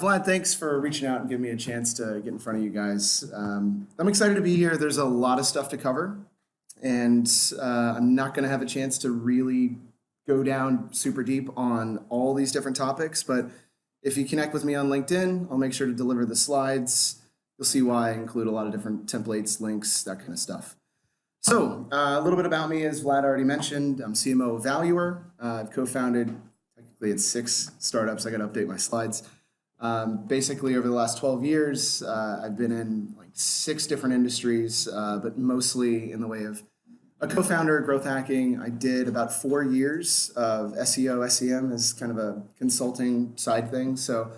Vlad, thanks for reaching out and giving me a chance to get in front of you guys. I'm excited to be here. There's a lot of stuff to cover, and I'm not going to have a chance to really go down super deep on all these different topics, but if you connect with me on LinkedIn, I'll make sure to deliver the slides. You'll see why I include a lot of different templates, links, that kind of stuff. So a little bit about me, as Vlad already mentioned. I'm CMO of Valuer. I've co-founded, technically it's 6 startups. I got to update my slides. Basically, over the last 12 years, I've been in like 6 different industries, but mostly in the way of a co-founder, growth hacking. I did about 4 years of SEO, SEM as kind of a consulting side thing. So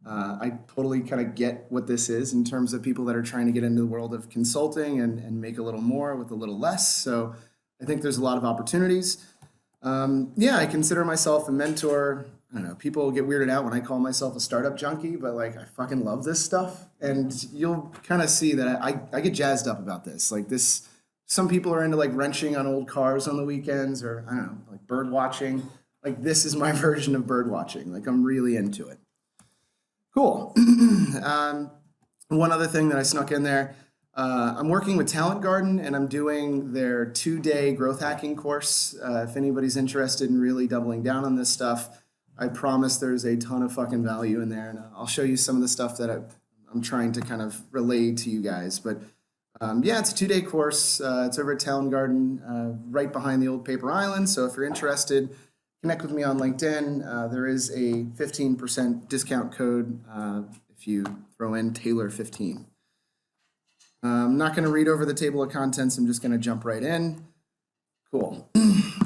I totally kind of get what this is in terms of people that are trying to get into the world of consulting and make a little more with a little less. So I think there's a lot of opportunities. Yeah, I consider myself a mentor. I don't know, people get weirded out when I call myself a startup junkie, but like I fucking love this stuff. And you'll kind of see that I get jazzed up about this. Like this, some people are into like wrenching on old cars on the weekends, or I don't know, like bird watching. Like this is my version of bird watching. Like I'm really into it. Cool. One other thing that I snuck in there, I'm working with Talent Garden and I'm doing their 2-day growth hacking course. If anybody's interested in really doubling down on this stuff, I promise there's a ton of fucking value in there. And I'll show you some of the stuff that I'm trying to kind of relay to you guys. But yeah, it's a 2-day course. It's over at Talent Garden, right behind the old Paper Island. So if you're interested, connect with me on LinkedIn. There is a 15% discount code if you throw in Taylor15. I'm not going to read over the table of contents. I'm just going to jump right in. Cool.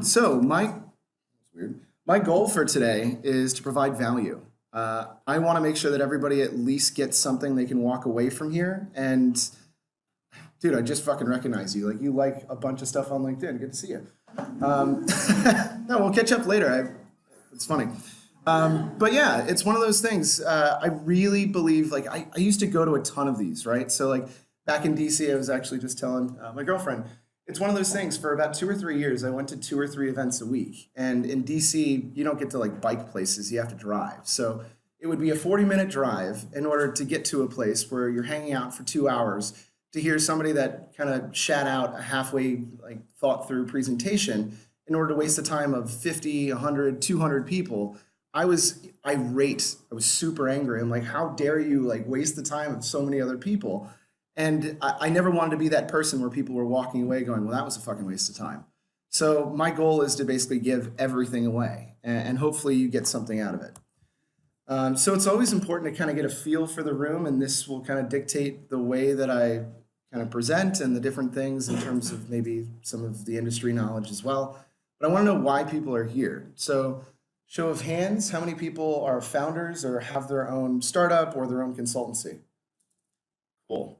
So my goal for today is to provide value. I want to make sure that everybody at least gets something they can walk away from here. And dude, I just fucking recognize you. Like you like a bunch of stuff on LinkedIn. Good to see you. No, we'll catch up later. It's funny. But yeah, it's one of those things. I really believe, like I used to go to a ton of these, right? So like back in DC, I was actually just telling my girlfriend, it's one of those things. For about 2 or 3 years, I went to 2 or 3 events a week. And in DC, you don't get to like bike places, you have to drive. So it would be a 40-minute drive in order to get to a place where you're hanging out for 2 hours to hear somebody that kind of shat out a halfway like thought through presentation in order to waste the time of 50, 100, 200 people. I was irate. I was super angry. I'm like, how dare you like waste the time of so many other people? And I never wanted to be that person where people were walking away going, well, that was a fucking waste of time. So my goal is to basically give everything away and hopefully you get something out of it. So it's always important to kind of get a feel for the room, and this will kind of dictate the way that I kind of present and the different things in terms of maybe some of the industry knowledge as well. But I want to know why people are here. So show of hands, how many people are founders or have their own startup or their own consultancy? Cool.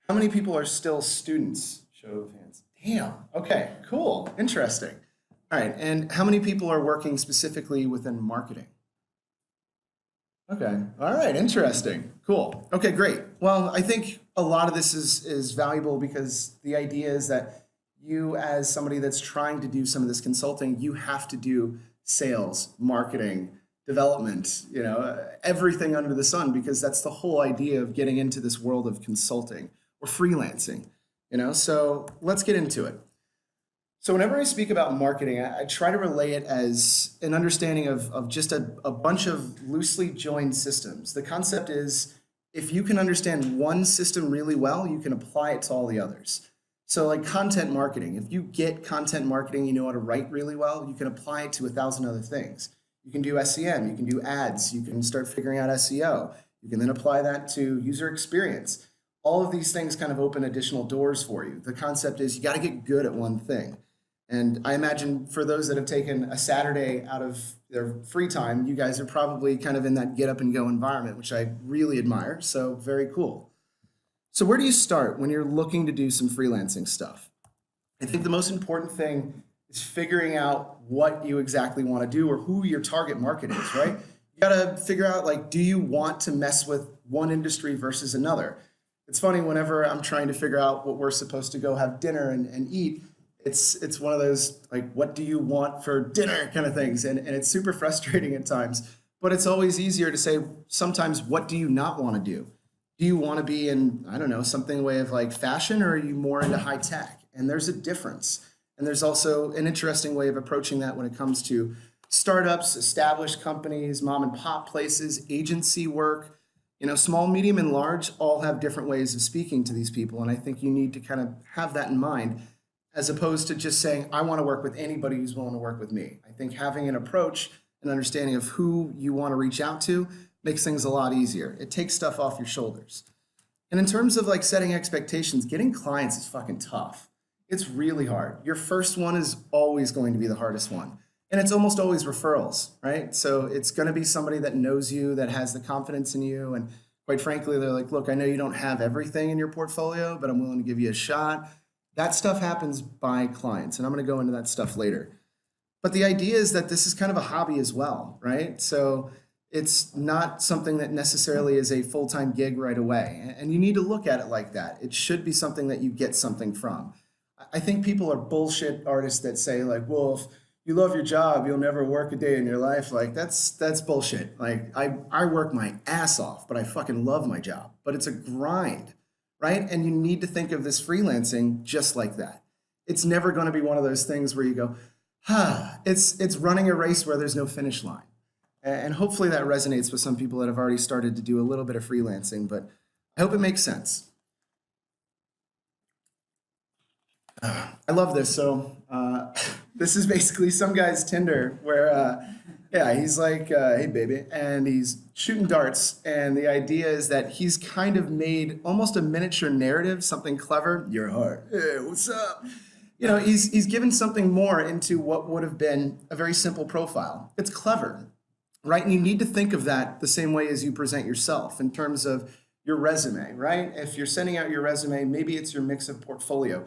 How many people are still students? Show of hands. Damn. Okay, cool. Interesting. All right. And how many people are working specifically within marketing? Okay. All right. Interesting. Cool. Okay, great. Well, I think a lot of this is valuable because the idea is that you, as somebody that's trying to do some of this consulting, you have to do sales, marketing, development, you know, everything under the sun, because that's the whole idea of getting into this world of consulting or freelancing, you know. So let's get into it. So whenever I speak about marketing, I try to relay it as an understanding of just a bunch of loosely joined systems. The concept is if you can understand one system really well, you can apply it to all the others. So like content marketing, if you get content marketing, you know how to write really well, you can apply it to 1,000 other things. You can do SEM, you can do ads, you can start figuring out SEO. You can then apply that to user experience. All of these things kind of open additional doors for you. The concept is you got to get good at one thing. And I imagine for those that have taken a Saturday out of their free time, you guys are probably kind of in that get up and go environment, which I really admire. So very cool. So where do you start when you're looking to do some freelancing stuff? I think the most important thing is figuring out what you exactly want to do or who your target market is, right? You got to figure out, like, do you want to mess with one industry versus another? It's funny, whenever I'm trying to figure out what we're supposed to go have dinner and eat, it's one of those, like, what do you want for dinner kind of things. And it's super frustrating at times. But it's always easier to say sometimes, what do you not want to do? Do you want to be in, I don't know, something way of like fashion, or are you more into high tech? And there's a difference. And there's also an interesting way of approaching that when it comes to startups, established companies, mom and pop places, agency work. You know, small, medium, and large all have different ways of speaking to these people. And I think you need to kind of have that in mind, as opposed to just saying, I want to work with anybody who's willing to work with me. I think having an approach, an understanding of who you want to reach out to, makes things a lot easier. It takes stuff off your shoulders. And in terms of like setting expectations, getting clients is fucking tough. It's really hard. Your first one is always going to be the hardest one. And it's almost always referrals, right? So it's going to be somebody that knows you, that has the confidence in you. And quite frankly, they're like, look, I know you don't have everything in your portfolio, but I'm willing to give you a shot. That stuff happens by clients. And I'm going to go into that stuff later. But the idea is that this is kind of a hobby as well, right? So it's not something that necessarily is a full-time gig right away. And you need to look at it like that. It should be something that you get something from. I think people are bullshit artists that say like, well, if you love your job, you'll never work a day in your life. Like that's bullshit. Like I work my ass off, but I fucking love my job. But it's a grind, right? And you need to think of this freelancing just like that. It's never going to be one of those things where you go, it's running a race where there's no finish line. And hopefully that resonates with some people that have already started to do a little bit of freelancing, but I hope it makes sense. I love this. So this is basically some guy's Tinder where, yeah, he's like, hey, baby, and he's shooting darts. And the idea is that he's kind of made almost a miniature narrative, something clever. Your heart. Hey, what's up? You know, he's given something more into what would have been a very simple profile. It's clever, right? And you need to think of that the same way as you present yourself in terms of your resume, right? If you're sending out your resume, maybe it's your mix of portfolio.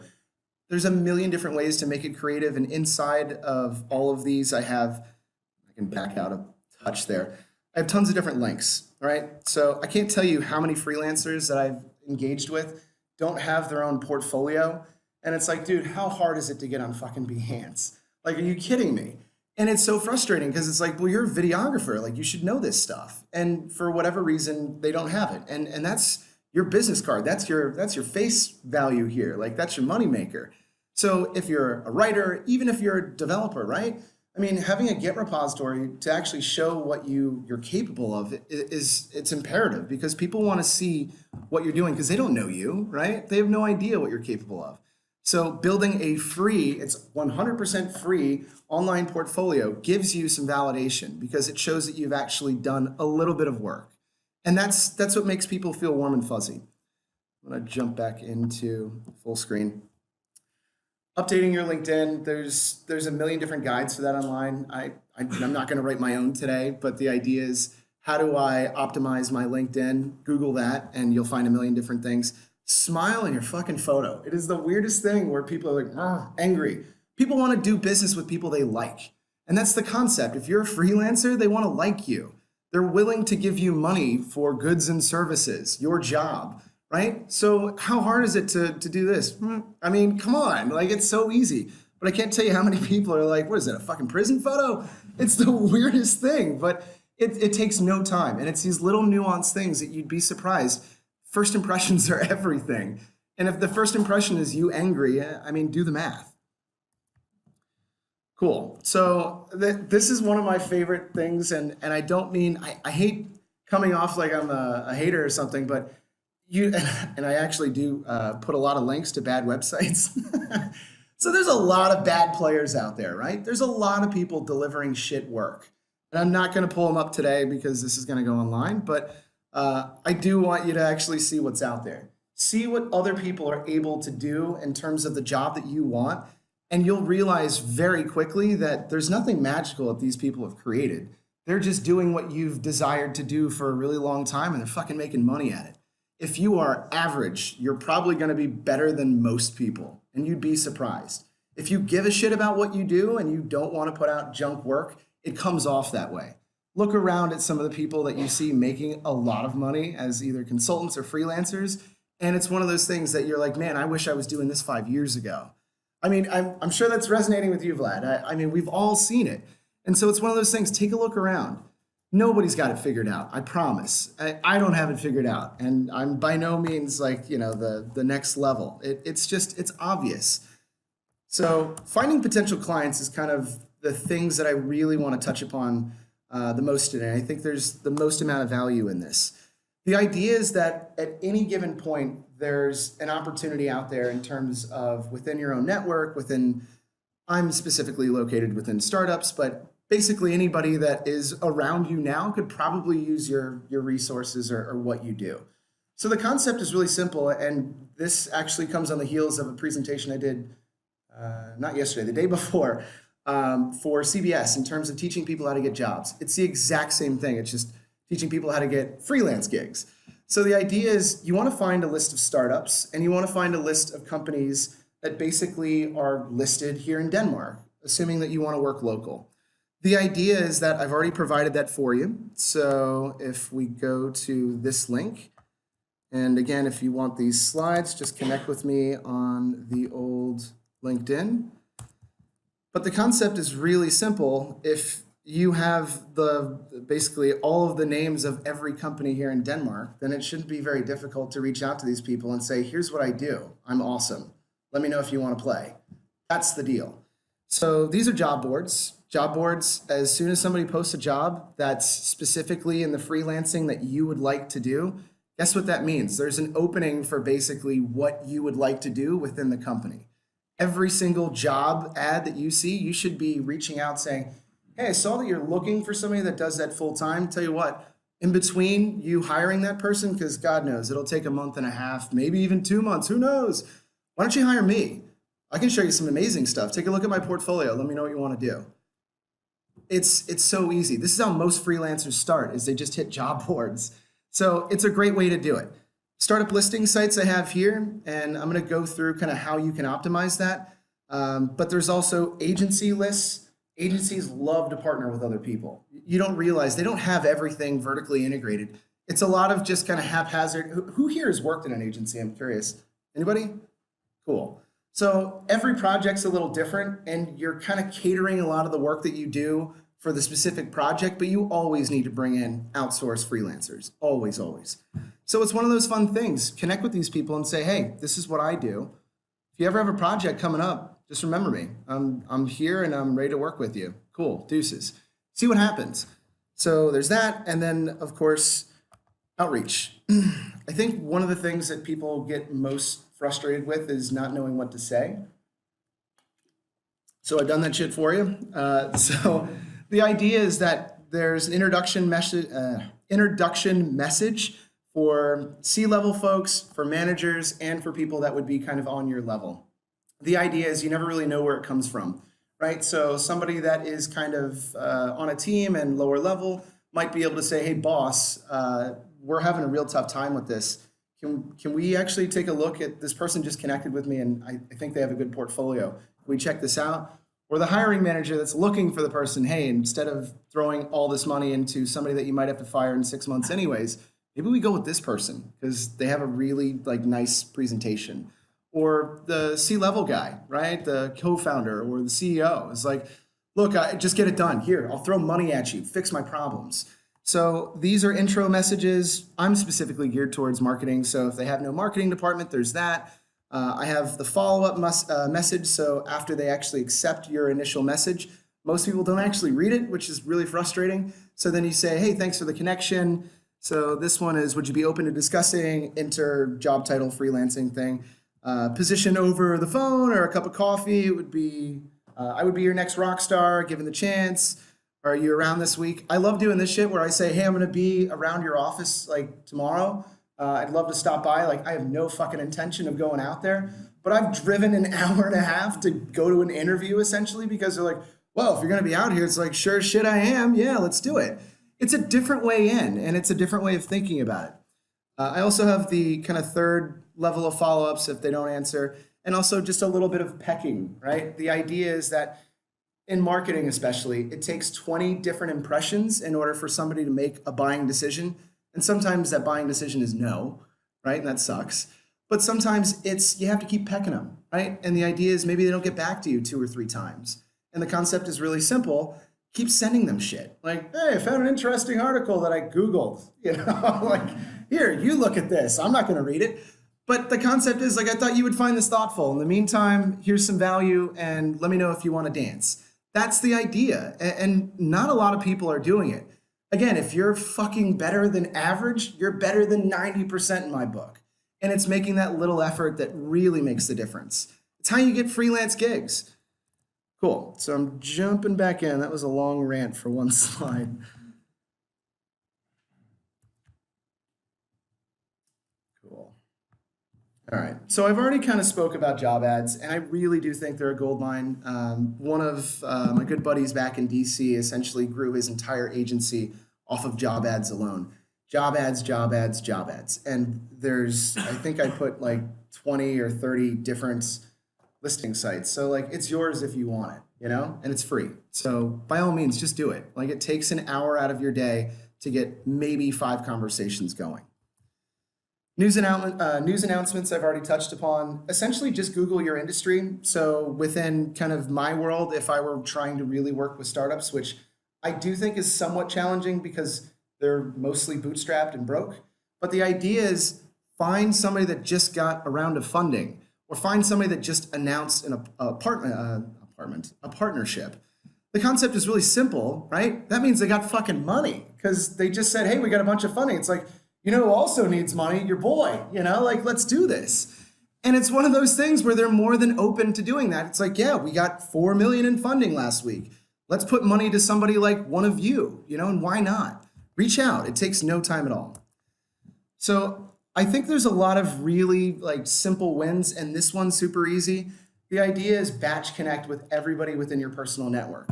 There's a million different ways to make it creative. And inside of all of these, I can back out a touch there. I have tons of different links, right? So I can't tell you how many freelancers that I've engaged with don't have their own portfolio. And it's like, dude, how hard is it to get on fucking Behance? Like, are you kidding me? And it's so frustrating because it's like, well, you're a videographer. Like, you should know this stuff. And for whatever reason, they don't have it. And that's your business card. That's your face value here. Like, that's your moneymaker. So if you're a writer, even if you're a developer, right? I mean, having a Git repository to actually show what you're capable of it's imperative, because people want to see what you're doing because they don't know you, right? They have no idea what you're capable of. So building a free, it's 100% free online portfolio gives you some validation because it shows that you've actually done a little bit of work. And that's what makes people feel warm and fuzzy. I'm going to jump back into full screen. Updating your LinkedIn, there's a million different guides for that online. I'm not going to write my own today, but the idea is, how do I optimize my LinkedIn? Google that and you'll find a million different things. Smile in your fucking photo. It is the weirdest thing where people are like, angry. People want to do business with people they like. And that's the concept. If you're a freelancer, they want to like you. They're willing to give you money for goods and services, your job, right? So how hard is it to do this? I mean, come on, like, it's so easy. But I can't tell you how many people are like, what is it, a fucking prison photo? It's the weirdest thing, but it takes no time. And it's these little nuanced things that you'd be surprised. First impressions are everything. And if the first impression is you angry, I mean, do the math. Cool. So this is one of my favorite things. And I don't mean, I hate coming off like I'm a hater or something, but and I actually do put a lot of links to bad websites. So there's a lot of bad players out there, right? There's a lot of people delivering shit work. And I'm not going to pull them up today because this is going to go online, but I do want you to actually see what's out there. See what other people are able to do in terms of the job that you want. And you'll realize very quickly that there's nothing magical that these people have created. They're just doing what you've desired to do for a really long time, and they're fucking making money at it. If you are average, you're probably going to be better than most people, and you'd be surprised. If you give a shit about what you do and you don't want to put out junk work, it comes off that way. Look around at some of the people that you see making a lot of money as either consultants or freelancers, and it's one of those things that you're like, man, I wish I was doing this 5 years ago. I mean, I'm sure that's resonating with you, Vlad. I mean, we've all seen it. And so it's one of those things, take a look around. Nobody's got it figured out. I promise. I don't have it figured out, and I'm by no means like the next level. It's obvious. So finding potential clients is kind of the things that I really want to touch upon the most today. I think there's the most amount of value in this. The idea is that at any given point, there's an opportunity out there in terms of within your own network, I'm specifically located within startups, but basically anybody that is around you now could probably use your resources or what you do. So the concept is really simple, and this actually comes on the heels of a presentation I did not yesterday, the day before, for CBS in terms of teaching people how to get jobs. It's the exact same thing. It's just teaching people how to get freelance gigs. So the idea is you want to find a list of startups and you want to find a list of companies that basically are listed here in Denmark, assuming that you want to work local. The idea is that I've already provided that for you. So if we go to this link, and again, if you want these slides, just connect with me on the old LinkedIn. But the concept is really simple. If you have basically all of the names of every company here in Denmark, then it shouldn't be very difficult to reach out to these people and say, here's what I do. I'm awesome. Let me know if you want to play. That's the deal. So these are job boards. Job boards, as soon as somebody posts a job that's specifically in the freelancing that you would like to do, guess what that means? There's an opening for basically what you would like to do within the company. Every single job ad that you see, you should be reaching out saying, hey, I saw that you're looking for somebody that does that full time. Tell you what, in between you hiring that person, because God knows, it'll take a month and a half, maybe even 2 months, who knows? Why don't you hire me? I can show you some amazing stuff. Take a look at my portfolio. Let me know what you want to do. It's so easy. This is how most freelancers start, is they just hit job boards. So it's a great way to do it. Startup listing sites I have here, and I'm going to go through kind of how you can optimize that. But there's also agency lists. Agencies love to partner with other people. You don't realize they don't have everything vertically integrated. It's a lot of just kind of haphazard. Who here has worked in an agency? I'm curious. Anybody? Cool. So every project's a little different, and you're kind of catering a lot of the work that you do for the specific project, but you always need to bring in outsourced freelancers. Always, always. So it's one of those fun things. Connect with these people and say, hey, this is what I do. If you ever have a project coming up, just remember me. I'm here and I'm ready to work with you. Cool, deuces. See what happens. So there's that. And then, of course, outreach. I think one of the things that people get most frustrated with is not knowing what to say. So I've done that shit for you. So the idea is that there's an introduction message for C-level folks, for managers, and for people that would be kind of on your level. The idea is you never really know where it comes from, right? So somebody that is kind of on a team and lower level might be able to say, hey, boss, we're having a real tough time with this. Can we actually take a look at this person just connected with me and I think they have a good portfolio. Can we check this out? Or the hiring manager that's looking for the person, hey, instead of throwing all this money into somebody that you might have to fire in 6 months anyways, maybe we go with this person because they have a really nice presentation. Or the C-level guy, right? The co-founder or the CEO is like, look, just get it done. Here, I'll throw money at you, fix my problems. So these are intro messages. I'm specifically geared towards marketing. So if they have no marketing department, there's that. I have the follow-up message. So after they actually accept your initial message, most people don't actually read it, which is really frustrating. So then you say, hey, thanks for the connection. So this one is, would you be open to discussing, enter job title, freelancing thing, position over the phone or a cup of coffee? It would be, I would be your next rock star given the chance. Are you around this week? I love doing this shit where I say, hey, I'm going to be around your office tomorrow. I'd love to stop by. I have no fucking intention of going out there, but I've driven an hour and a half to go to an interview essentially because they're like, well, if you're going to be out here, it's like, sure as shit I am. Yeah, let's do it. It's a different way in and it's a different way of thinking about it. I also have the kind of third level of follow-ups if they don't answer, and also just a little bit of pecking, right? The idea is that in marketing especially, it takes 20 different impressions in order for somebody to make a buying decision. And sometimes that buying decision is no, right? And that sucks. But sometimes you have to keep pecking them, right? And the idea is maybe they don't get back to you 2 or 3 times. And the concept is really simple. keep sending them shit. Like, hey, I found an interesting article that I Googled, like, here, you look at this. I'm not going to read it. But the concept is like, I thought you would find this thoughtful. In the meantime, here's some value and let me know if you want to dance. That's the idea. And not a lot of people are doing it. Again, if you're fucking better than average, you're better than 90% in my book. And it's making that little effort that really makes the difference. It's how you get freelance gigs. Cool. So I'm jumping back in. That was a long rant for one slide. Cool. All right. So I've already kind of spoke about job ads, and I really do think they're a gold mine. One of my good buddies back in DC essentially grew his entire agency off of job ads alone. Job ads, job ads, job ads. And there's, I think I put like 20 or 30 different listing sites. So like it's yours if you want it, and it's free. So by all means, just do it. Like it takes an hour out of your day to get maybe 5 conversations going. News announcements I've already touched upon. Essentially just Google your industry. So within kind of my world, if I were trying to really work with startups, which I do think is somewhat challenging because they're mostly bootstrapped and broke. But the idea is find somebody that just got a round of funding, or find somebody that just announced a partnership. The concept is really simple, right? That means they got fucking money because they just said, hey, we got a bunch of funding. It's like, who also needs money? Your boy, like, let's do this. And it's one of those things where they're more than open to doing that. It's like, yeah, we got 4 million in funding last week. Let's put money to somebody like one of you, and why not? Reach out. It takes no time at all. So I think there's a lot of really like simple wins, and this one's super easy. The idea is batch connect with everybody within your personal network.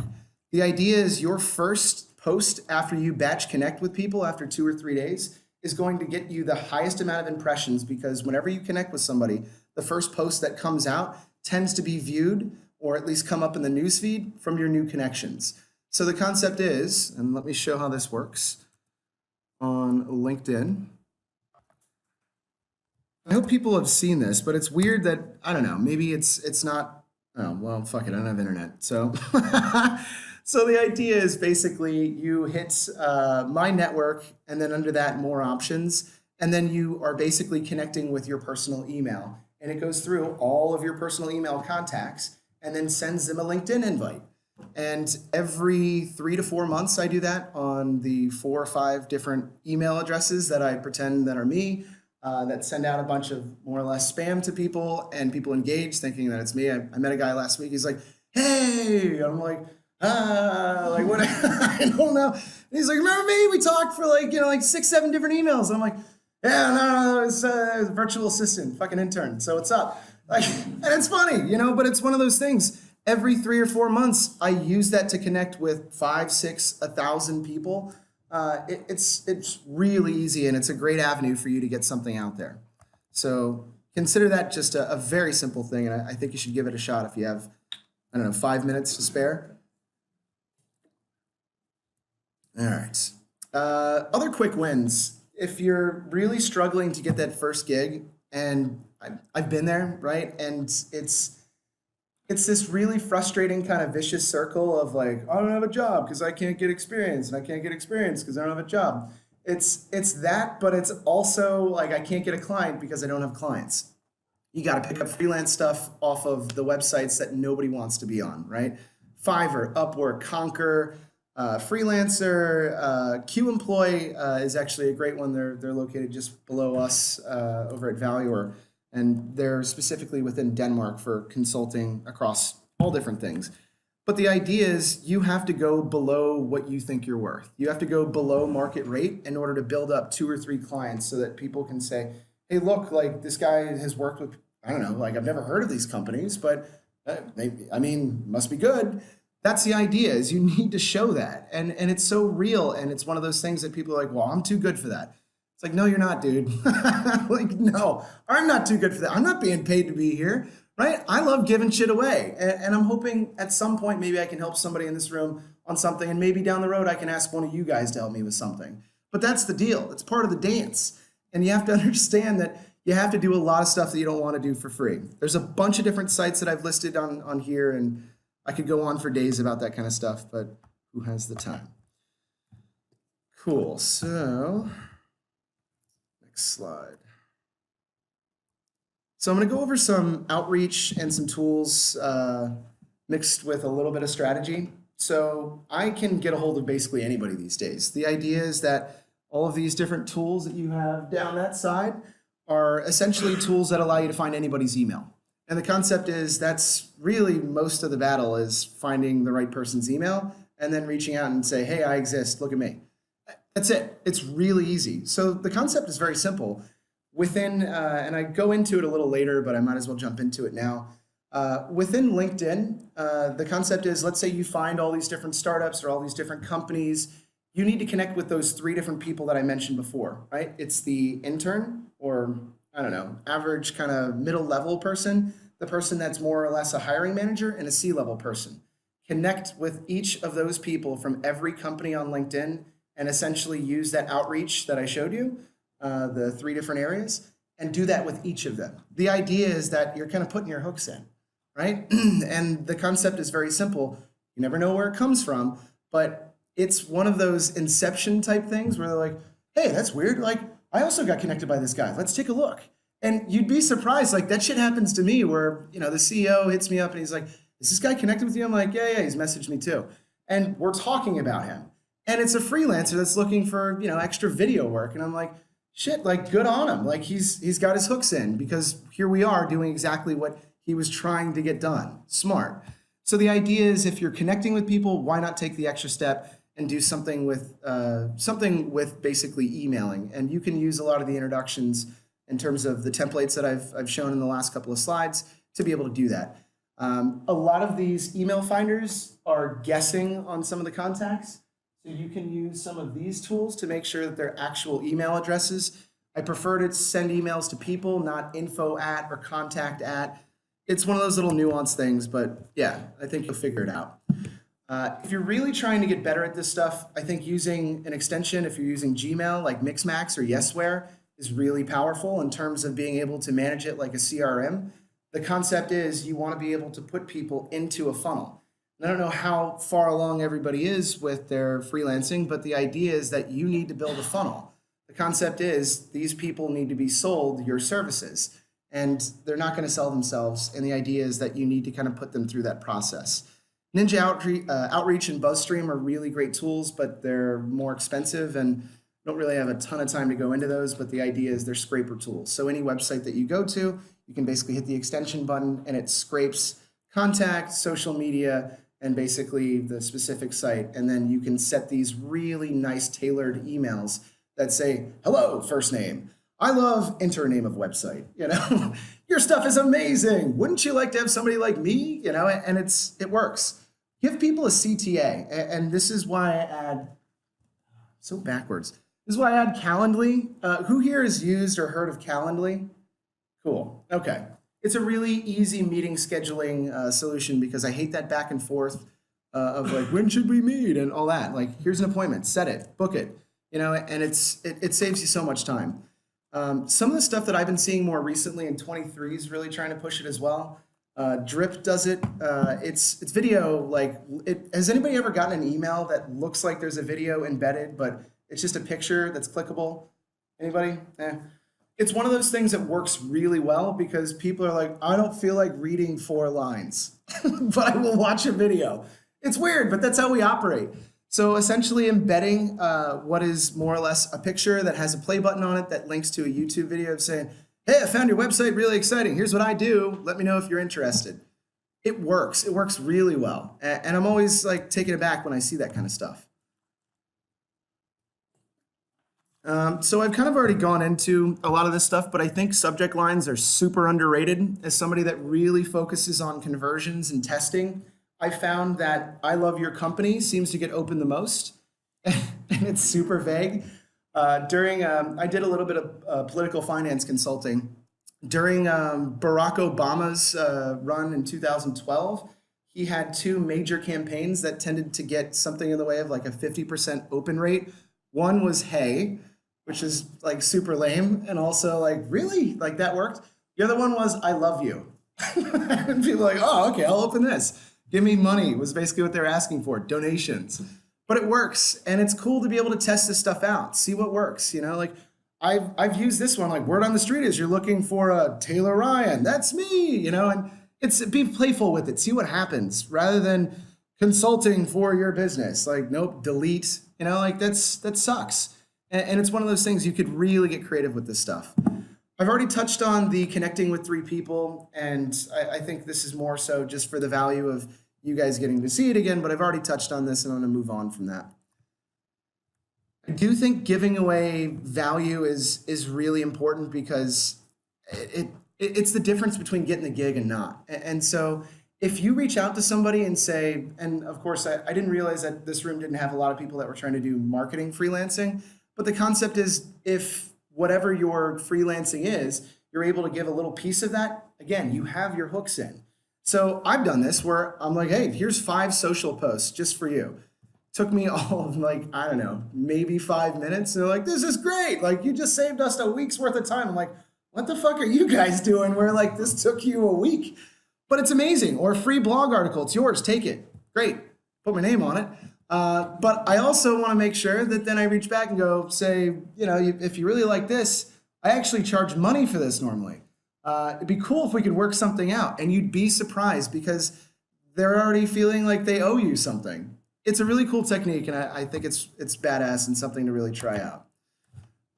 The idea is your first post after you batch connect with people after 2 or 3 days is going to get you the highest amount of impressions, because whenever you connect with somebody, the first post that comes out tends to be viewed or at least come up in the newsfeed from your new connections. So the concept is, and let me show how this works on LinkedIn. I hope people have seen this, but it's weird that, I don't know, maybe it's not, oh, well, fuck it, I don't have internet. So, so the idea is basically you hit my network, and then under that, more options. And then you are basically connecting with your personal email. And it goes through all of your personal email contacts and then sends them a LinkedIn invite. And every 3 to 4 months, I do that on the 4 or 5 different email addresses that I pretend that are me, that send out a bunch of more or less spam to people, and people engage thinking that it's me. I met a guy last week. He's like, hey, I'm like, like what? I don't know. And he's like, remember me? We talked for like 6, 7 different emails. And I'm like, yeah, no, it's a virtual assistant, fucking intern. So what's up? Like, and it's funny, but it's one of those things. Every 3 or 4 months, I use that to connect with 5, 6, 1,000 people. It's really easy, and it's a great avenue for you to get something out there. So consider that just a very simple thing, and I think you should give it a shot if you have, 5 minutes to spare. All right. Other quick wins. If you're really struggling to get that first gig, and I've been there, right? And it's this really frustrating kind of vicious circle of like, I don't have a job because I can't get experience, and I can't get experience because I don't have a job. It's that, but it's also like I can't get a client because I don't have clients. You got to pick up freelance stuff off of the websites that nobody wants to be on, right? Fiverr, Upwork, Conquer, Freelancer, QEmploy is actually a great one. They're located just below us over at Valuer. And they're specifically within Denmark for consulting across all different things. But the idea is you have to go below what you think you're worth. You have to go below market rate in order to build up 2 or 3 clients so that people can say, hey, look, like this guy has worked with, I don't know, like I've never heard of these companies, but must be good. That's the idea, is you need to show that. And it's so real. And it's one of those things that people are like, well, I'm too good for that. It's like, no, you're not, dude. Like, no, I'm not too good for that. I'm not being paid to be here, right? I love giving shit away. And I'm hoping at some point, maybe I can help somebody in this room on something. And maybe down the road, I can ask one of you guys to help me with something. But that's the deal. It's part of the dance. And you have to understand that you have to do a lot of stuff that you don't want to do for free. There's a bunch of different sites that I've listed on here. And I could go on for days about that kind of stuff. But who has the time. Cool, so next slide. So I'm going to go over some outreach and some tools mixed with a little bit of strategy. So I can get a hold of basically anybody these days. The idea is that all of these different tools that you have down that side are essentially tools that allow you to find anybody's email. And the concept is that's really most of the battle, is finding the right person's email and then reaching out and say, hey, I exist, look at me. That's it. It's really easy. So the concept is very simple. Within, and I go into it a little later, but I might as well jump into it now. Within LinkedIn, the concept is, let's say you find all these different startups or all these different companies. You need to connect with those 3 different people that I mentioned before, right? It's the intern, or I don't know, average kind of middle level person, the person that's more or less a hiring manager, and a C-level person. Connect with each of those people from every company on LinkedIn and essentially use that outreach that I showed you, the 3 different areas, and do that with each of them. The idea is that you're kind of putting your hooks in, right? And the concept is very simple. You never know where it comes from, but it's one of those inception type things where they're like, hey, that's weird. Like, I also got connected by this guy. Let's take a look. And you'd be surprised, like that shit happens to me where, you know, the CEO hits me up and he's like, is this guy connected with you? I'm like, yeah, he's messaged me too. And we're talking about him. And it's a freelancer that's looking for, you know, extra video work. And I'm like, shit, like good on him. Like he's got his hooks in, because here we are doing exactly what he was trying to get done. Smart. So the idea is, if you're connecting with people, why not take the extra step and do something with basically emailing? And you can use a lot of the introductions in terms of the templates that I've shown in the last couple of slides to be able to do that. A lot of these email finders are guessing on some of the contacts. So you can use some of these tools to make sure that they're actual email addresses. I prefer to send emails to people, not info@ or contact@. It's one of those little nuanced things, but yeah, I think you'll figure it out. If you're really trying to get better at this stuff, I think using an extension, if you're using Gmail like Mixmax or Yesware, is really powerful in terms of being able to manage it like a CRM. The concept is you want to be able to put people into a funnel. And I don't know how far along everybody is with their freelancing, but the idea is that you need to build a funnel. The concept is these people need to be sold your services, and they're not going to sell themselves. And the idea is that you need to kind of put them through that process. Ninja Outreach and BuzzStream are really great tools, but they're more expensive, and don't really have a ton of time to go into those, but the idea is they're scraper tools. So any website that you go to, you can basically hit the extension button and it scrapes contact, social media, and basically the specific site. And then you can set these really nice tailored emails that say, hello, first name. I love, enter a name of website, you know, your stuff is amazing. Wouldn't you like to have somebody like me? You know, and it works. Give people a CTA. And this is why I add, so backwards. This is why I add Calendly. Who here has used or heard of Calendly? Cool, okay. It's a really easy meeting scheduling solution, because I hate that back and forth of like, when should we meet and all that. Like, here's an appointment, set it, book it, you know, and it saves you so much time. Some of the stuff that I've been seeing more recently, in 23 is really trying to push it as well. Drip does it. It's video. Like, has anybody ever gotten an email that looks like there's a video embedded, but it's just a picture that's clickable? Anybody? It's one of those things that works really well, because people are like, I don't feel like reading 4 lines, but I will watch a video. It's weird, but that's how we operate. So essentially embedding what is more or less a picture that has a play button on it that links to a YouTube video of saying, hey, I found your website really exciting. Here's what I do. Let me know if you're interested. It works. It works really well. And I'm always like taken aback when I see that kind of stuff. So I've kind of already gone into a lot of this stuff, but I think subject lines are super underrated. As somebody that really focuses on conversions and testing, I found that I love your company seems to get open the most, and it's super vague. I did a little bit of political finance consulting. During Barack Obama's run in 2012, he had 2 major campaigns that tended to get something in the way of like a 50% open rate. One was hey, which is like super lame, and also like, really? Like, that worked? The other one was I love you. And people are like, oh, okay, I'll open this. Give me money was basically what they're asking for, donations. but it works, and it's cool to be able to test this stuff out, see what works. Like I've used this one. Like word on the street is you're looking for a Taylor Ryan. That's me. And it's be playful with it, see what happens, rather than consulting for your business. Like nope, delete. Like that sucks. And it's one of those things you could really get creative with this stuff. I've already touched on the connecting with 3 people, and I think this is more so just for the value of you guys getting to see it again, but I've already touched on this and I'm going to move on from that. I do think giving away value is really important because it's the difference between getting the gig and not. And so if you reach out to somebody and say, and of course, I didn't realize that this room didn't have a lot of people that were trying to do marketing freelancing, but the concept is if whatever your freelancing is, you're able to give a little piece of that, again, you have your hooks in. So I've done this where I'm like, hey, here's 5 social posts just for you. Took me all of like, I don't know, maybe 5 minutes. And they're like, this is great. Like you just saved us a week's worth of time. I'm like, what the fuck are you guys doing where like this took you a week? But it's amazing. Or free blog article, it's yours, take it. Great, put my name on it. But I also want to make sure that then I reach back and go say, if you really like this, I actually charge money for this normally. It'd be cool if we could work something out, and you'd be surprised because they're already feeling like they owe you something. It's a really cool technique, and I think it's badass and something to really try out.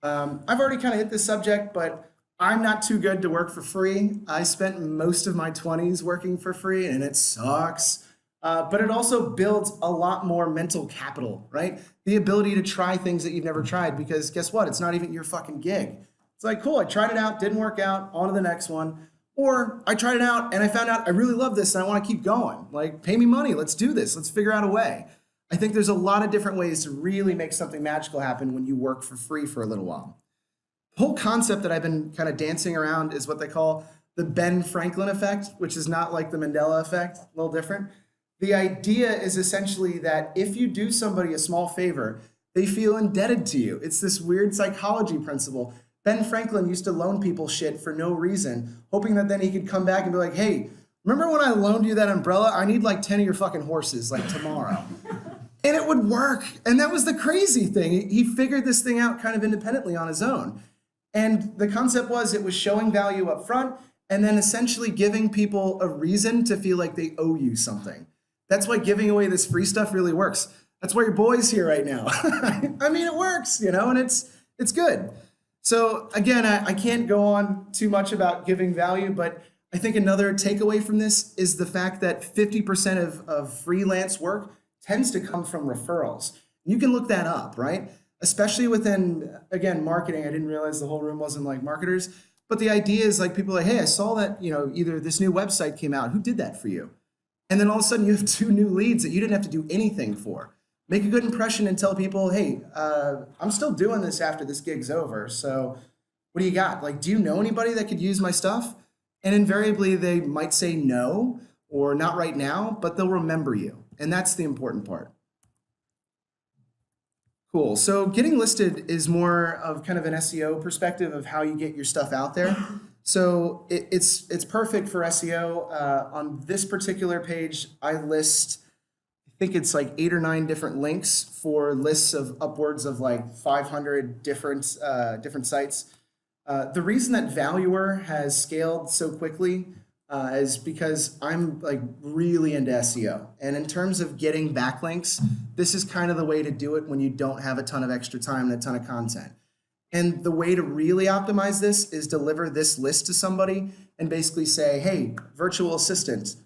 I've already kind of hit this subject, but I'm not too good to work for free. I spent most of my 20s working for free, and it sucks. But it also builds a lot more mental capital, right? The ability to try things that you've never tried, because guess what? It's not even your fucking gig. It's like, cool, I tried it out, didn't work out, on to the next one. Or I tried it out and I found out I really love this and I want to keep going. Like, pay me money, let's do this, let's figure out a way. I think there's a lot of different ways to really make something magical happen when you work for free for a little while. The whole concept that I've been kind of dancing around is what they call the Ben Franklin effect, which is not like the Mandela effect, a little different. The idea is essentially that if you do somebody a small favor, they feel indebted to you. It's this weird psychology principle. Ben Franklin used to loan people shit for no reason, hoping that then he could come back and be like, hey, remember when I loaned you that umbrella? I need like 10 of your fucking horses like tomorrow. And it would work. And that was the crazy thing. He figured this thing out kind of independently on his own. And the concept was it was showing value up front and then essentially giving people a reason to feel like they owe you something. That's why giving away this free stuff really works. That's why your boy's here right now. I mean, it works, and it's good. So again, I can't go on too much about giving value, but I think another takeaway from this is the fact that 50% of freelance work tends to come from referrals. You can look that up, right? Especially within, again, marketing. I didn't realize the whole room wasn't like marketers, but the idea is like people are like, hey, I saw that, either this new website came out. Who did that for you? And then all of a sudden you have 2 new leads that you didn't have to do anything for. Make a good impression and tell people, hey, I'm still doing this after this gig's over. So what do you got? Like, do you know anybody that could use my stuff? And invariably they might say no, or not right now, but they'll remember you. And that's the important part. Cool. So getting listed is more of kind of an SEO perspective of how you get your stuff out there. So it's perfect for SEO. On this particular page, I list, I think it's like 8 or 9 different links for lists of upwards of like 500 different sites. The reason that Valuer has scaled so quickly is because I'm like really into SEO. And in terms of getting backlinks, this is kind of the way to do it when you don't have a ton of extra time and a ton of content. And the way to really optimize this is deliver this list to somebody and basically say, hey, virtual assistant.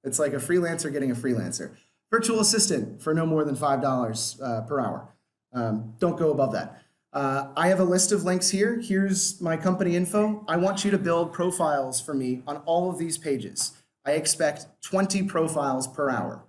It's like a freelancer getting a freelancer. Virtual assistant for no more than $5 per hour. Don't go above that. I have a list of links here. Here's my company info. I want you to build profiles for me on all of these pages. I expect 20 profiles per hour,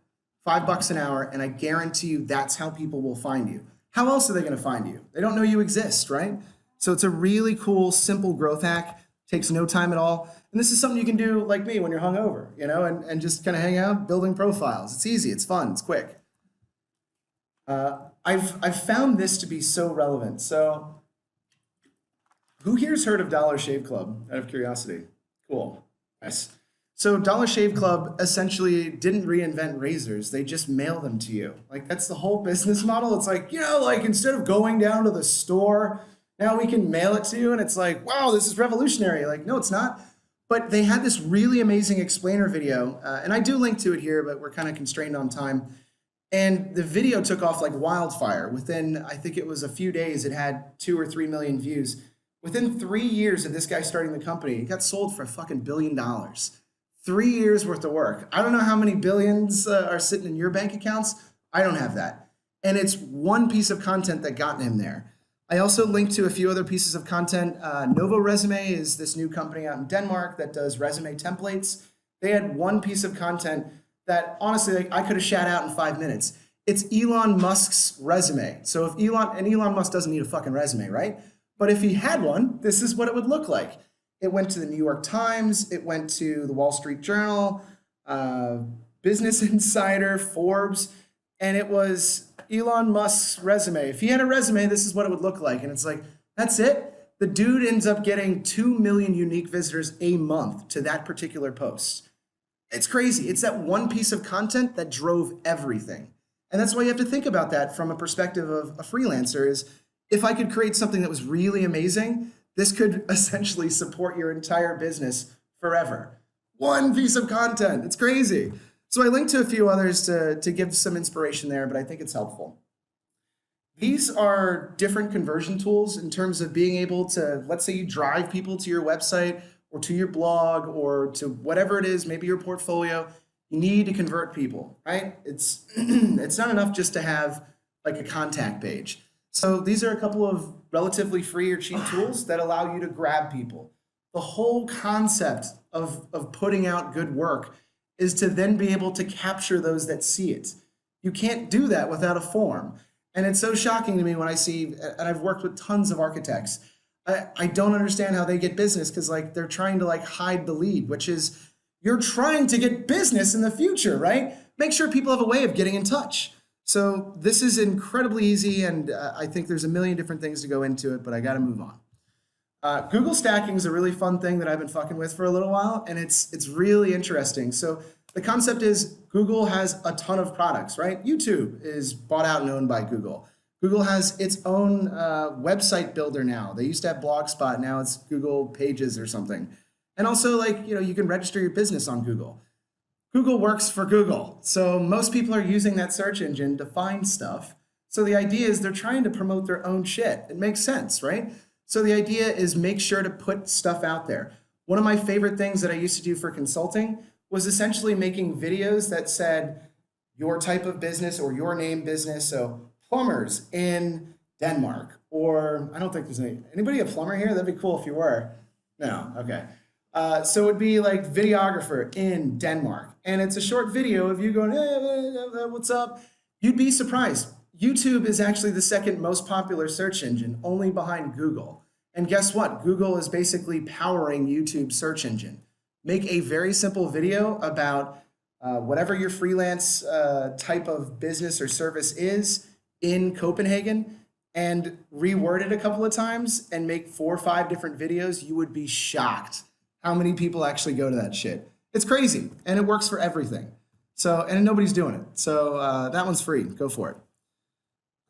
$5 an hour, and I guarantee you that's how people will find you. How else are they going to find you? They don't know you exist, right? So it's a really cool, simple growth hack. Takes no time at all. And this is something you can do like me when you're hungover, and just kind of hang out building profiles. It's easy, it's fun, it's quick. I've found this to be so relevant. So who here's heard of Dollar Shave Club out of curiosity? Cool, nice. So Dollar Shave Club essentially didn't reinvent razors. They just mail them to you. Like that's the whole business model. It's like, like instead of going down to the store, now we can mail it to you. And it's like, wow, this is revolutionary. Like, no, it's not. But they had this really amazing explainer video. And I do link to it here, but we're kind of constrained on time. And the video took off like wildfire. Within, I think it was a few days, it had 2 or 3 million views. Within 3 years of this guy starting the company, it got sold for a fucking $1 billion. 3 years worth of work. I don't know how many billions are sitting in your bank accounts. I don't have that. And it's one piece of content that got him there. I also linked to a few other pieces of content. Novo Resume is this new company out in Denmark that does resume templates. They had one piece of content that honestly I could have shat out in 5 minutes. It's Elon Musk's resume. So if Elon Musk doesn't need a fucking resume, right? But if he had one, this is what it would look like. It went to the New York Times, it went to the Wall Street Journal, Business Insider, Forbes, and it was Elon Musk's resume. If he had a resume, this is what it would look like. And it's like, that's it? The dude ends up getting 2 million unique visitors a month to that particular post. It's crazy. It's that one piece of content that drove everything. And that's why you have to think about that from a perspective of a freelancer is, if I could create something that was really amazing, this could essentially support your entire business forever. One piece of content. It's crazy. So I linked to a few others to give some inspiration there, but I think it's helpful. These are different conversion tools in terms of being able to, let's say you drive people to your website or to your blog or to whatever it is, maybe your portfolio. You need to convert people, right? It's not enough just to have like a contact page. So these are a couple of relatively free or cheap tools that allow you to grab people. The whole concept of putting out good work is to then be able to capture those that see it. You can't do that without a form. And it's so shocking to me when I see, and I've worked with tons of architects, I don't understand how they get business because like they're trying to like hide the lead, which is you're trying to get business in the future, right? Make sure people have a way of getting in touch. So this is incredibly easy, and I think there's a million different things to go into it, but I got to move on. Google stacking is a really fun thing that I've been fucking with for a little while, and it's really interesting. So the concept is Google has a ton of products, right? YouTube is bought out and owned by Google. Google has its own website builder now. They used to have Blogspot, now it's Google Pages or something. And also like, you can register your business on Google. Google works for Google. So most people are using that search engine to find stuff. So the idea is they're trying to promote their own shit. It makes sense, right? So the idea is make sure to put stuff out there. One of my favorite things that I used to do for consulting was essentially making videos that said your type of business or your name business. So plumbers in Denmark, or I don't think there's anybody a plumber here? That'd be cool if you were. No, okay. So it would be like videographer in Denmark. And it's a short video of you going, hey, what's up? You'd be surprised. YouTube is actually the second most popular search engine, only behind Google. And guess what? Google is basically powering YouTube's search engine. Make a very simple video about whatever your freelance type of business or service is in Copenhagen and reword it a couple of times and make 4 or 5 different videos. You would be shocked how many people actually go to that shit. It's crazy, and it works for everything. So, and nobody's doing it. So that one's free. Go for it.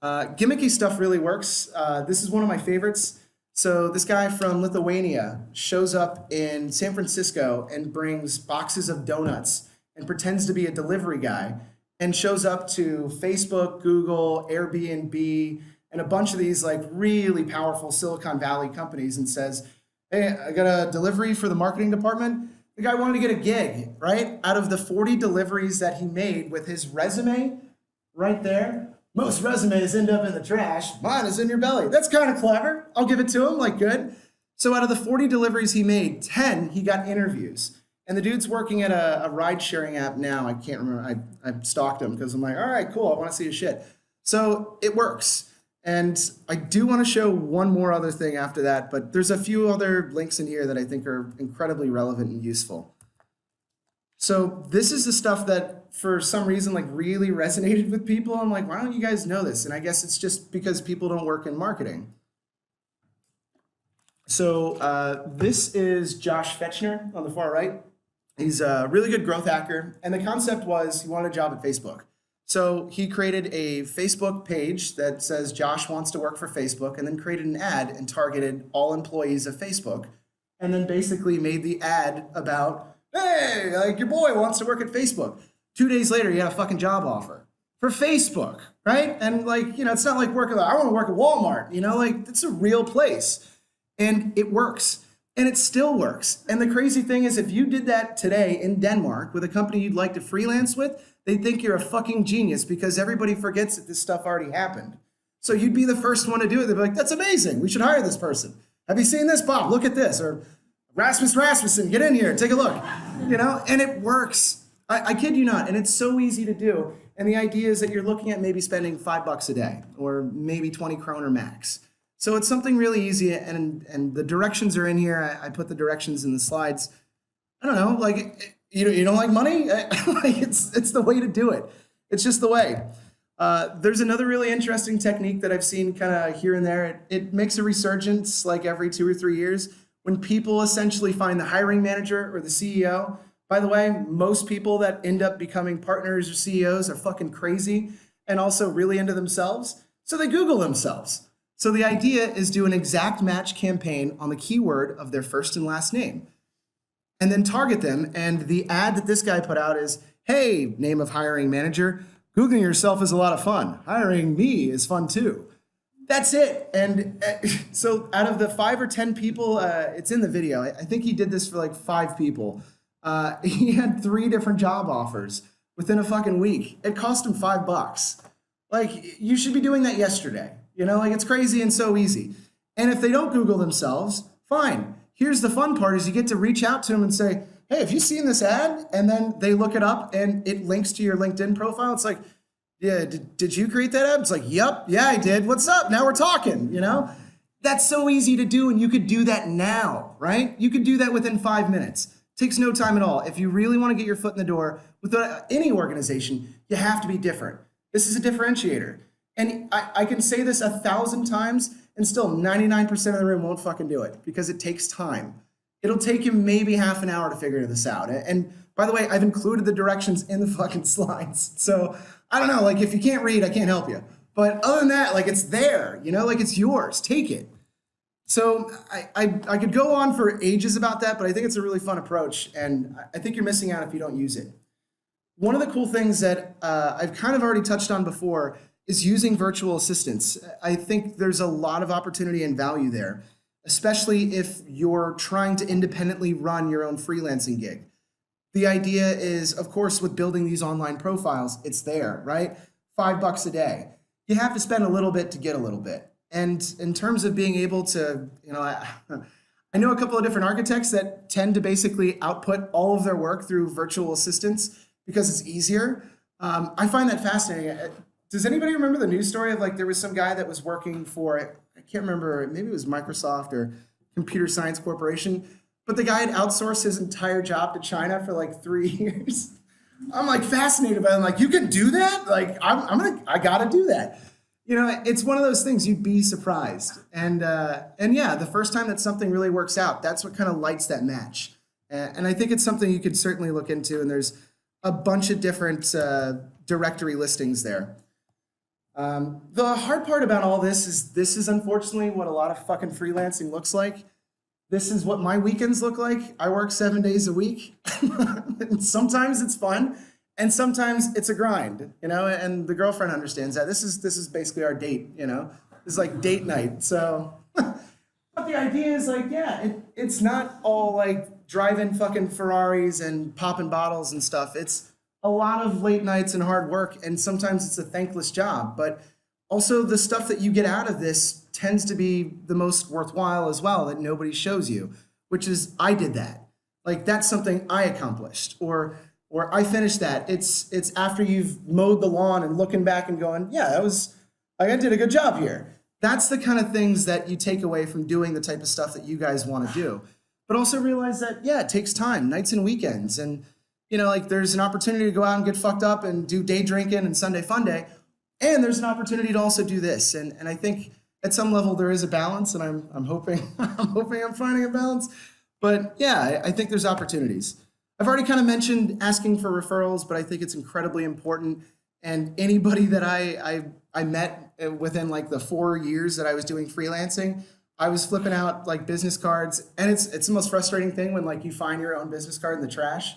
Gimmicky stuff really works. This is one of my favorites. So this guy from Lithuania shows up in San Francisco and brings boxes of donuts and pretends to be a delivery guy and shows up to Facebook, Google, Airbnb, and a bunch of these like really powerful Silicon Valley companies and says, hey, I got a delivery for the marketing department. The guy wanted to get a gig, right? Out of the 40 deliveries that he made with his resume right there, most resumes end up in the trash. Mine is in your belly. That's kind of clever. I'll give it to him, like good. So out of the 40 deliveries he made, 10, he got interviews. And the dude's working at a ride-sharing app now. I can't remember. I stalked him because I'm like, all right, cool. I want to see his shit. So it works. And I do want to show one more other thing after that, but there's a few other links in here that I think are incredibly relevant and useful. So this is the stuff that for some reason like really resonated with people. I'm like, why don't you guys know this? And I guess it's just because people don't work in marketing. So this is Josh Fechner on the far right. He's a really good growth hacker. And the concept was he wanted a job at Facebook. So he created a Facebook page that says Josh wants to work for Facebook, and then created an ad and targeted all employees of Facebook. And then basically made the ad about, hey, like your boy wants to work at Facebook. 2 days later, he had a fucking job offer for Facebook, right? And like, it's not like working, I want to work at Walmart, like it's a real place. And it works. And it still works. And the crazy thing is, if you did that today in Denmark with a company you'd like to freelance with, they'd think you're a fucking genius because everybody forgets that this stuff already happened. So you'd be the first one to do it. They'd be like, that's amazing. We should hire this person. Have you seen this, Bob? Look at this. Or Rasmussen, get in here, take a look. And it works. I kid you not. And it's so easy to do. And the idea is that you're looking at maybe spending $5 a day or maybe 20 kroner max. So it's something really easy, and the directions are in here. I put the directions in the slides. I don't know, like you don't like money? Like it's the way to do it. It's just the way. There's another really interesting technique that I've seen kind of here and there. It makes a resurgence like every 2 or 3 years when people essentially find the hiring manager or the CEO. By the way, most people that end up becoming partners or CEOs are fucking crazy and also really into themselves. So they Google themselves. So the idea is do an exact match campaign on the keyword of their first and last name, and then target them. And the ad that this guy put out is, hey, name of hiring manager, Googling yourself is a lot of fun. Hiring me is fun too. That's it. And so out of the 5 or 10 people, it's in the video. I think he did this for like 5 people. He had 3 different job offers within a fucking week. It cost him $5. Like, you should be doing that yesterday. Like it's crazy and so easy. And if they don't Google themselves, fine. Here's the fun part is you get to reach out to them and say, hey, have you seen this ad? And then they look it up and it links to your LinkedIn profile. It's like, yeah, did you create that ad? It's like, yep, yeah, I did. What's up? Now we're talking, That's so easy to do, and you could do that now, right? You could do that within 5 minutes. Takes no time at all. If you really want to get your foot in the door with any organization, you have to be different. This is a differentiator. And I can say this 1,000 times and still 99% of the room won't fucking do it because it takes time. It'll take you maybe half an hour to figure this out. And by the way, I've included the directions in the fucking slides. So I don't know, like if you can't read, I can't help you. But other than that, like it's there, like it's yours, take it. So I could go on for ages about that, but I think it's a really fun approach. And I think you're missing out if you don't use it. One of the cool things that I've kind of already touched on before is using virtual assistants. I think there's a lot of opportunity and value there, especially if you're trying to independently run your own freelancing gig. The idea is, of course, with building these online profiles, it's there, right? $5 a day. You have to spend a little bit to get a little bit. And in terms of being able to, I know a couple of different architects that tend to basically output all of their work through virtual assistants because it's easier. I find that fascinating. Does anybody remember the news story of like there was some guy that was working for, I can't remember, maybe it was Microsoft or Computer Science Corporation, but the guy had outsourced his entire job to China for like 3 years. I'm like fascinated by it. I'm like, you can do that? Like, I gotta do that. It's one of those things you'd be surprised. And yeah, the first time that something really works out, that's what kind of lights that match. And I think it's something you could certainly look into. And there's a bunch of different directory listings there. The hard part about all this is unfortunately what a lot of fucking freelancing looks like. This is what my weekends look like. I work 7 days a week. And sometimes it's fun and sometimes it's a grind, and the girlfriend understands that. This is basically our date, This is like date night. So but the idea is like, yeah, it's not all like driving fucking Ferraris and popping bottles and stuff. It's a lot of late nights and hard work, and sometimes it's a thankless job, but also the stuff that you get out of this tends to be the most worthwhile as well that nobody shows you, which is I did that. Like that's something I accomplished, or I finished that. It's after you've mowed the lawn and looking back and going, yeah, that was like I did a good job here. That's the kind of things that you take away from doing the type of stuff that you guys want to do. But also realize that, yeah, it takes time, nights and weekends. And, like there's an opportunity to go out and get fucked up and do day drinking and Sunday fun day. And there's an opportunity to also do this. And I think at some level there is a balance, and I'm hoping I'm finding a balance. But yeah, I think there's opportunities. I've already kind of mentioned asking for referrals, but I think it's incredibly important. And anybody that I met within like the 4 years that I was doing freelancing, I was flipping out like business cards, and it's the most frustrating thing when like you find your own business card in the trash.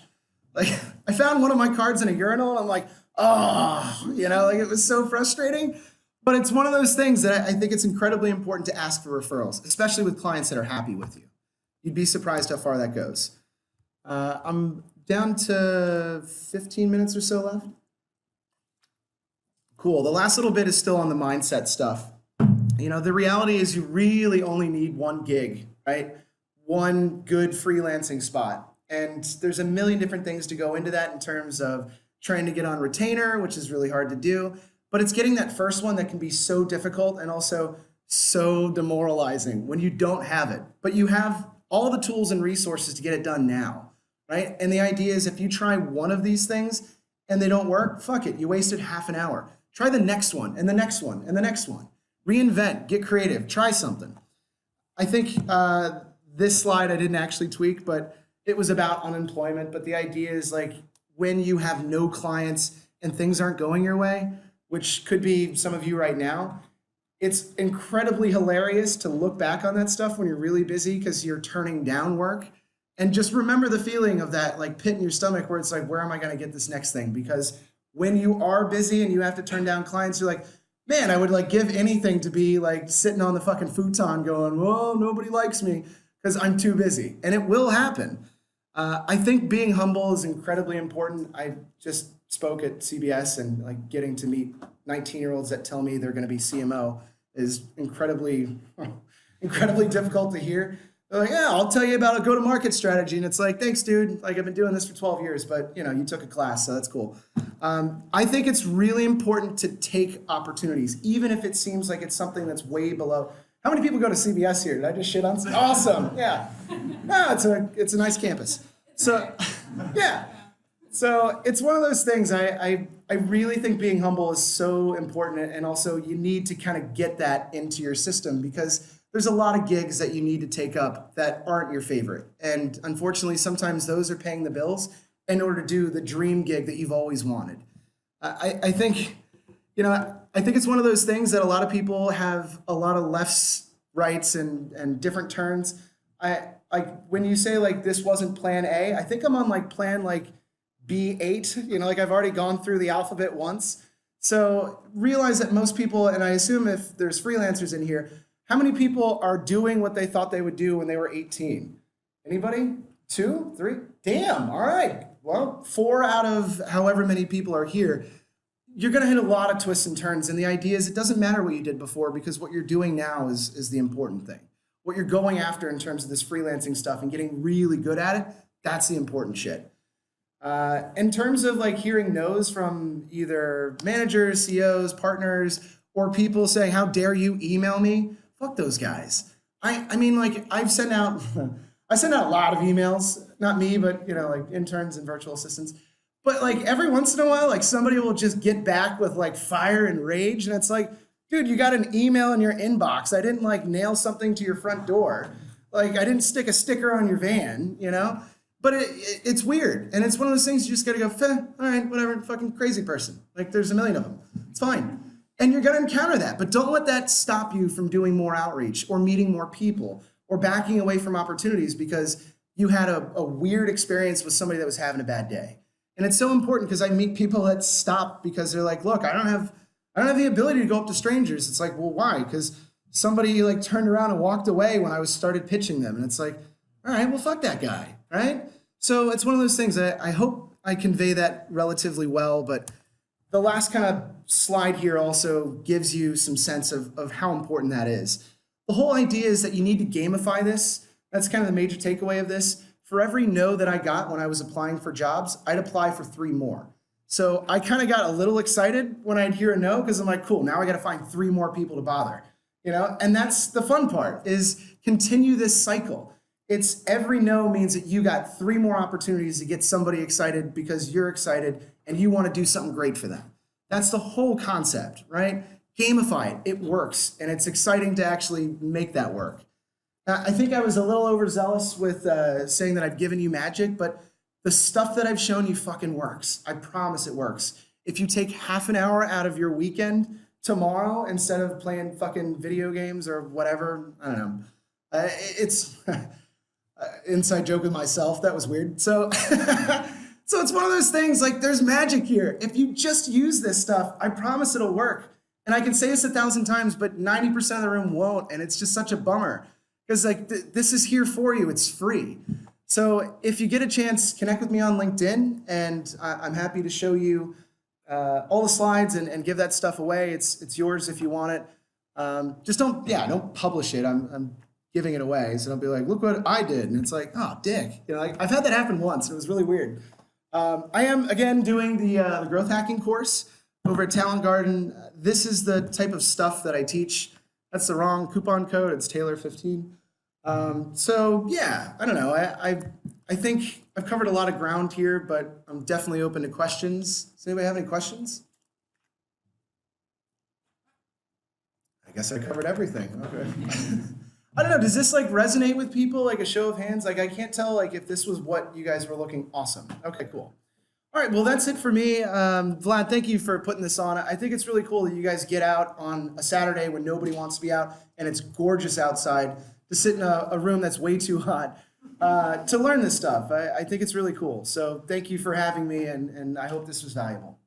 Like I found one of my cards in a urinal, and I'm like, oh, like it was so frustrating. But it's one of those things that I think it's incredibly important to ask for referrals, especially with clients that are happy with you. You'd be surprised how far that goes. I'm down to 15 minutes or so left. Cool. The last little bit is still on the mindset stuff. The reality is you really only need one gig, right? One good freelancing spot. And there's a million different things to go into that in terms of trying to get on retainer, which is really hard to do. But it's getting that first one that can be so difficult and also so demoralizing when you don't have it. But you have all the tools and resources to get it done now, right? And the idea is if you try one of these things and they don't work, fuck it, you wasted half an hour. Try the next one and the next one and the next one. Reinvent, get creative, try something. I think this slide I didn't actually tweak, but it was about unemployment. But the idea is like when you have no clients and things aren't going your way, which could be some of you right now, it's incredibly hilarious to look back on that stuff when you're really busy because you're turning down work. And just remember the feeling of that like pit in your stomach where it's like, where am I going to get this next thing? Because when you are busy and you have to turn down clients, you're like, man, I would like give anything to be like sitting on the fucking futon going, whoa, nobody likes me because I'm too busy. And it will happen. I think being humble is incredibly important. I just spoke at CBS, and like getting to meet 19-year-olds that tell me they're going to be CMO is incredibly difficult to hear. They're like, yeah, I'll tell you about a go-to-market strategy. And it's like, thanks, dude. Like I've been doing this for 12 years, but you took a class, so that's cool. I think it's really important to take opportunities, even if it seems like it's something that's way below. How many people go to CBS here? Did I just shit on? Awesome. Yeah. No, it's a nice campus. So, yeah. So it's one of those things. I really think being humble is so important, and also you need to kind of get that into your system because there's a lot of gigs that you need to take up that aren't your favorite. And unfortunately, sometimes those are paying the bills in order to do the dream gig that you've always wanted. I think, I think it's one of those things that a lot of people have a lot of lefts, rights, and different turns. Like when you say like this wasn't plan A, I think I'm on like plan like B8, like I've already gone through the alphabet once. So realize that most people, and I assume if there's freelancers in here, how many people are doing what they thought they would do when they were 18? Anybody? 2, 3? Damn, all right. Well, 4 out of however many people are here. You're going to hit a lot of twists and turns. And the idea is it doesn't matter what you did before because what you're doing now is the important thing. What you're going after in terms of this freelancing stuff and getting really good at it, that's the important shit. In terms of like hearing no's from either managers, CEOs, partners, or people saying, how dare you email me? Fuck those guys. I mean, like I've sent out, I send out a lot of emails, not me, but like interns and virtual assistants. But like every once in a while, like somebody will just get back with like fire and rage. And it's like, dude, you got an email in your inbox. I didn't like nail something to your front door. Like I didn't stick a sticker on your van, But it's weird. And it's one of those things you just got to go, all right, whatever, fucking crazy person. Like there's a million of them. It's fine. And you're going to encounter that. But don't let that stop you from doing more outreach or meeting more people or backing away from opportunities because you had a weird experience with somebody that was having a bad day. And it's so important because I meet people that stop because they're like, look, I don't have the ability to go up to strangers. It's like, well, why? Because somebody like turned around and walked away when I started pitching them. And it's like, all right, well, fuck that guy, right? So it's one of those things. I hope I convey that relatively well, but the last kind of slide here also gives you some sense of how important that is. The whole idea is that you need to gamify this. That's kind of the major takeaway of this. For every no that I got when I was applying for jobs, I'd apply for 3 more. So I kind of got a little excited when I'd hear a no because I'm like, cool, now I got to find 3 more people to bother, And that's the fun part is continue this cycle. It's every no means that you got 3 more opportunities to get somebody excited because you're excited and you want to do something great for them. That's the whole concept, right? Gamify it. It works. And it's exciting to actually make that work. I think I was a little overzealous with saying that I've given you magic, but The stuff that I've shown you fucking works. I promise it works. If you take half an hour out of your weekend tomorrow instead of playing fucking video games or whatever, I don't know. It's inside joke with myself. That was weird. So, so it's one of those things, like, there's magic here. If you just use this stuff, I promise it'll work. And I can say this 1,000 times, but 90% of the room won't. And it's just such a bummer because, like, this is here for you. It's free. So if you get a chance, connect with me on LinkedIn, and I'm happy to show you all the slides and give that stuff away. It's yours if you want it. Just don't publish it. I'm giving it away. So don't be like, look what I did. And it's like, oh, dick. You know, like, I've had that happen once. It was really weird. I am, again, doing the growth hacking course over at Talent Garden. This is the type of stuff that I teach. That's the wrong coupon code. It's Taylor15. So yeah, I don't know. I think I've covered a lot of ground here, but I'm definitely open to questions. Does anybody have any questions? I guess I covered everything. Okay. I don't know. Does this like resonate with people? Like a show of hands? Like I can't tell like if this was what you guys were looking. Awesome. Okay, cool. All right. Well, that's it for me. Vlad, thank you for putting this on. I think it's really cool that you guys get out on a Saturday when nobody wants to be out and it's gorgeous outside to sit in a room that's way too hot to learn this stuff. I think it's really cool. So thank you for having me, and I hope this was valuable.